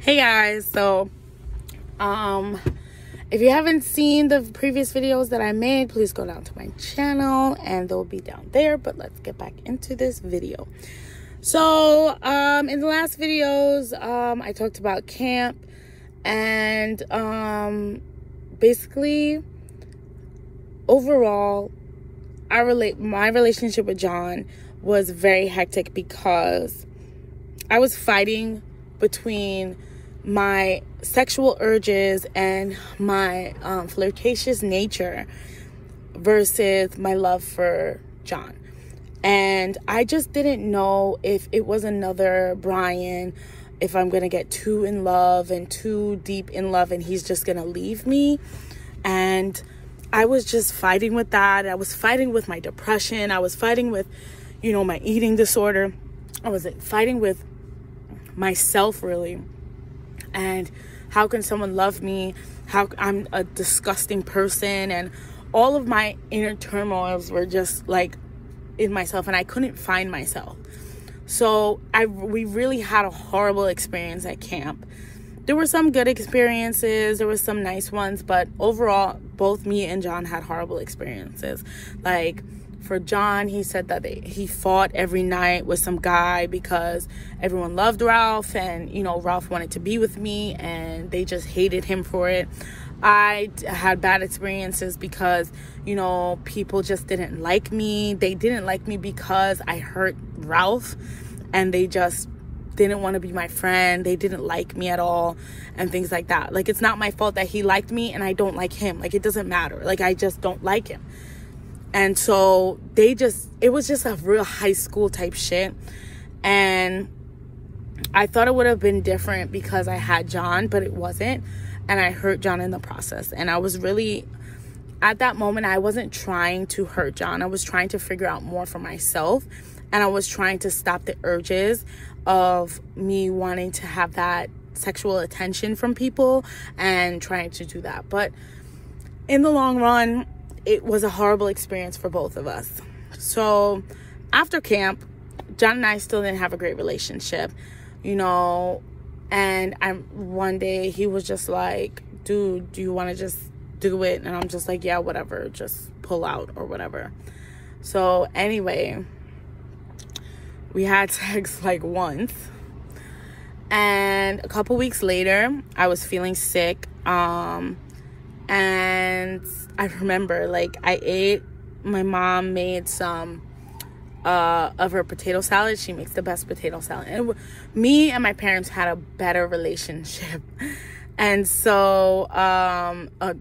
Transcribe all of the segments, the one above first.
Hey guys, if you haven't seen the previous videos that I made, please go down to my channel and they'll be down there. But let's get back into this video. So in the last videos, I talked about camp and basically overall my relationship with John was very hectic because I was fighting between my sexual urges and my flirtatious nature versus my love for John. And I just didn't know if it was another Brian, if I'm going to get too in love and too deep in love and he's just going to leave me. And I was just fighting with that. I was fighting with my depression. I was fighting with, my eating disorder. I was fighting with myself, really. And how can someone love me? How I'm a disgusting person, and all of my inner turmoils were just like in myself, and I couldn't find myself. So we really had a horrible experience at camp. There were some good experiences, there were some nice ones, but overall, both me and John had horrible experiences. Like, for John, he said that he fought every night with some guy because everyone loved Ralph, and Ralph wanted to be with me and they just hated him for it. I had bad experiences because people just didn't like me. They didn't like me because I hurt Ralph, and they just didn't want to be my friend. They didn't like me at all, and things like that. Like, it's not my fault that he liked me and I don't like him. Like, it doesn't matter. Like, I just don't like him. And so it was just a real high school type shit. And I thought it would have been different because I had John, but it wasn't. And I hurt John in the process. And I was really, at that moment, I wasn't trying to hurt John. I was trying to figure out more for myself. And I was trying to stop the urges of me wanting to have that sexual attention from people and trying to do that. But in the long run, it was a horrible experience for both of us. So after camp, John and I still didn't have a great relationship, and one day he was just like, dude, do you want to just do it? And I'm just like, yeah, whatever, just pull out or whatever. So anyway, we had sex like once, and a couple weeks later I was feeling sick, and I remember, my mom made some of her potato salad. She makes the best potato salad. And me and my parents had a better relationship. And so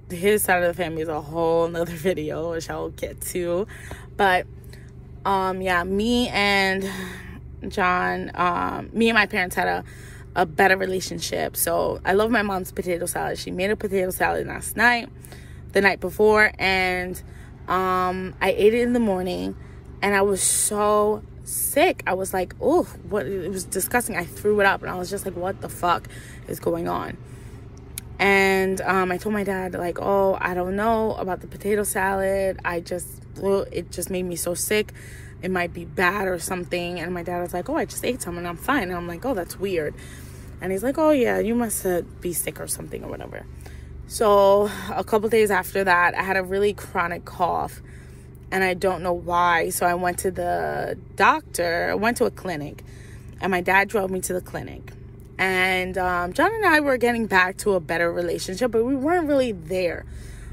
his side of the family is a whole nother video, which I'll get to. But me and John, me and my parents had a better relationship. So I love my mom's potato salad. She made a potato salad the night before, and I ate it in the morning, and I was so sick. I was like, oh, what? It was disgusting. I threw it up, and I was just like, what the fuck is going on? And I told my dad, like, oh, I don't know about the potato salad. It just made me so sick. It might be bad or something. And my dad was like, oh, I just ate some and I'm fine. And I'm like, oh, that's weird. And he's like, oh yeah, you must be sick or something or whatever. So a couple days after that, I had a really chronic cough, and I don't know why. So I went to the doctor. I went to a clinic, and my dad drove me to the clinic. And John and I were getting back to a better relationship, but we weren't really there.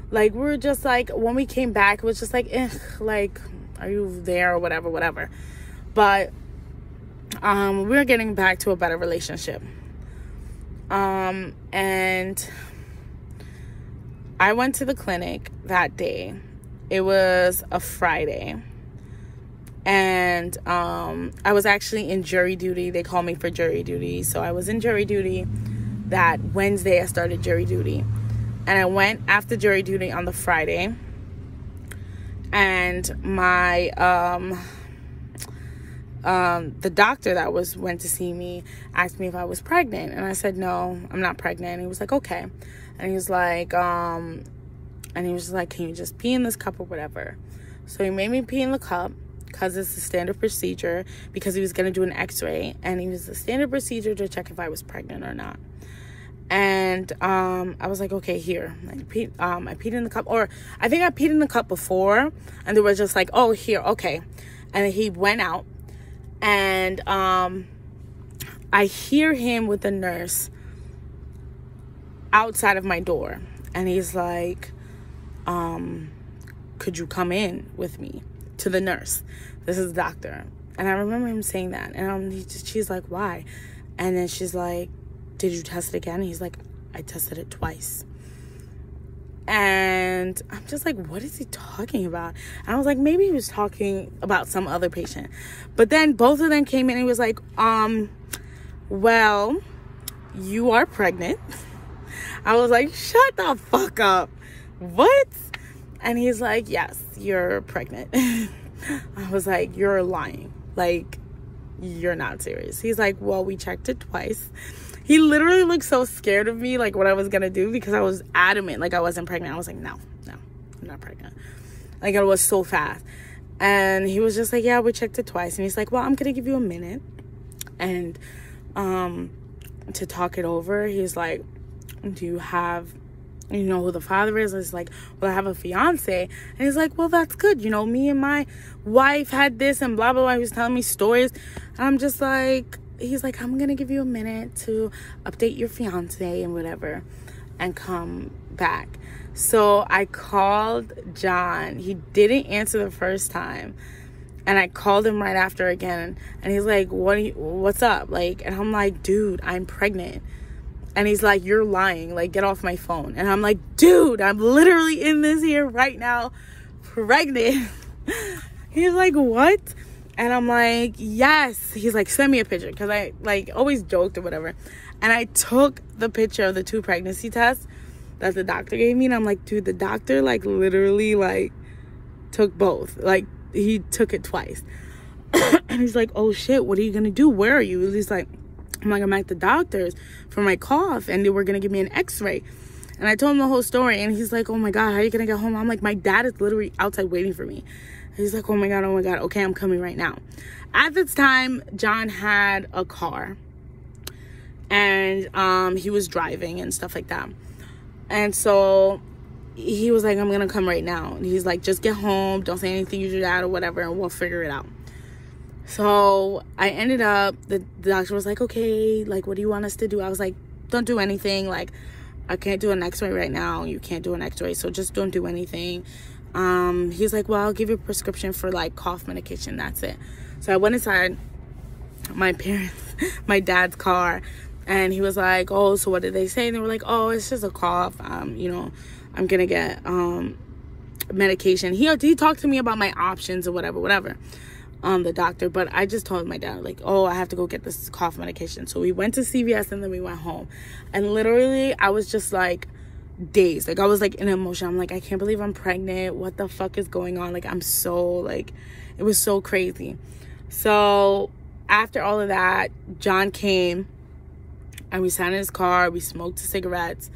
Like, we were just like, when we came back, it was just like, like, are you there or whatever. But we were getting back to a better relationship. And I went to the clinic that day. It was a Friday. And I was actually in jury duty. They called me for jury duty. So I was in jury duty. That Wednesday I started jury duty. And I went after jury duty on the Friday. And my the doctor that went to see me asked me if I was pregnant, and I said no, I'm not pregnant. And he was like, okay. And he was like can you just pee in this cup or whatever? So he made me pee in the cup, because it's a standard procedure, because he was going to do an x-ray, and it was a standard procedure to check if I was pregnant or not. And I was like, okay, here. I peed in the cup, or I think I peed in the cup before, and they were just like, oh, here, okay. And he went out, and I hear him with the nurse outside of my door, and he's like, could you come in with me? To the nurse. This is the doctor. And I remember him saying that, and she's like, why? And then she's like, did you test it again? And he's like, I tested it twice. And I'm just like, what is he talking about? And I was like, maybe he was talking about some other patient. But then both of them came in and he was like, well, you are pregnant. I was like, shut the fuck up. What? And he's like, yes, you're pregnant. I was like, you're lying. Like, you're not serious. He's like, well, we checked it twice. He literally looked so scared of me, like what I was gonna do, because I was adamant, like I wasn't pregnant. I was like, no, I'm not pregnant. Like, it was so fast. And he was just like, yeah, we checked it twice. And he's like, well, I'm gonna give you a minute and to talk it over. He's like, do you know who the father is? And it's like, well, I have a fiance. And he's like, well, that's good. You know, me and my wife had this and blah, blah, blah. He was telling me stories. And I'm just like, he's like, I'm going to give you a minute to update your fiance and whatever and come back. So I called John. He didn't answer the first time. And I called him right after again. And he's like, what's up? Like, and I'm like, dude, I'm pregnant. And he's like, you're lying. Like, get off my phone. And I'm like, dude, I'm literally in this here right now, pregnant. He's like, what? And I'm like, yes. He's like, send me a picture. Because I, like, always joked or whatever. And I took the picture of the 2 pregnancy tests that the doctor gave me. And I'm like, dude, the doctor, like, literally, like, took both. Like, he took it twice. And he's like, oh, shit, what are you going to do? Where are you? And he's like, I'm at the doctor's for my cough, and they were going to give me an x-ray. And I told him the whole story, and he's like, oh, my God, how are you going to get home? I'm like, my dad is literally outside waiting for me. He's like, oh, my God, okay, I'm coming right now. At this time, John had a car, and he was driving and stuff like that. And so he was like, I'm going to come right now. And he's like, just get home, don't say anything to your dad or whatever, and we'll figure it out. So I ended up, the doctor was like, okay, like, what do you want us to do? I was like, don't do anything. Like, I can't do an x-ray right now. You can't do an x-ray, so just don't do anything. He's like, well, I'll give you a prescription for, like, cough medication. That's it. So I went inside my dad's car, and he was like, oh, so what did they say? And they were like, oh, it's just a cough. You know, I'm going to get medication. He talked to me about my options or whatever. The doctor, but I just told my dad, like, oh, I have to go get this cough medication. So we went to CVS, and then we went home, and literally I was just like dazed. Like, I was like in emotion. I'm like, I can't believe I'm pregnant. What the fuck is going on? Like, I'm so, like, it was so crazy. So after all of that, John came, and we sat in his car, we smoked cigarettes,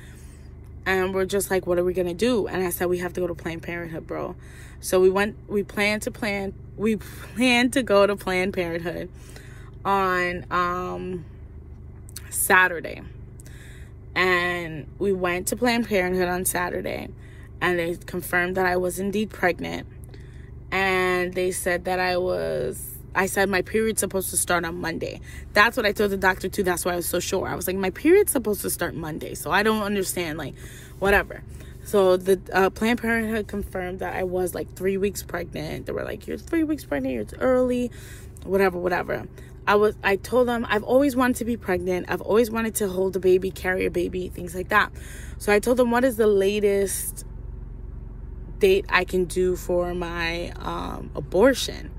and we're just like, what are we gonna do? And I said, we have to go to Planned Parenthood, bro. So we planned to go to Planned Parenthood on Saturday. And we went to Planned Parenthood on Saturday, and they confirmed that I was indeed pregnant. And they said that I said my period's supposed to start on Monday. That's what I told the doctor too. That's why I was so sure. I was like, my period's supposed to start Monday, so I don't understand, like, whatever. So the Planned Parenthood confirmed that I was like 3 weeks pregnant. They were like, you're 3 weeks pregnant, you're early, whatever. I told them I've always wanted to be pregnant. I've always wanted to hold a baby, carry a baby, things like that. So I told them, what is the latest date I can do for my abortion?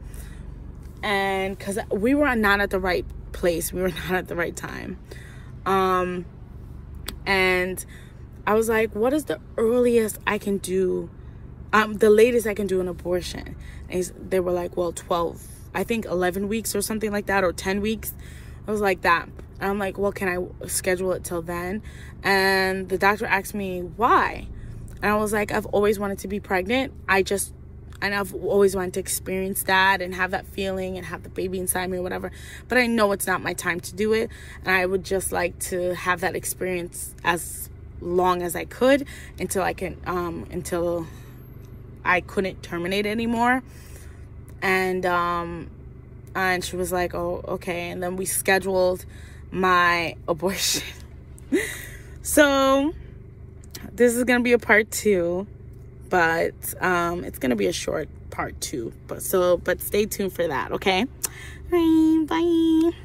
And because we were not at the right place, we were not at the right time. And I was like, what is the earliest I can do, the latest I can do an abortion? And they were like, well, 11 weeks or something like that, or 10 weeks. I was like that. And I'm like, well, can I schedule it till then? And the doctor asked me why. And I was like, I've always wanted to be pregnant. I and I've always wanted to experience that and have that feeling and have the baby inside me or whatever. But I know it's not my time to do it. And I would just like to have that experience as long as I could until I couldn't terminate anymore. And she was like, oh, okay. And then we scheduled my abortion. So this is going to be a part 2. But it's gonna be a short part 2, but stay tuned for that, okay? All right, bye.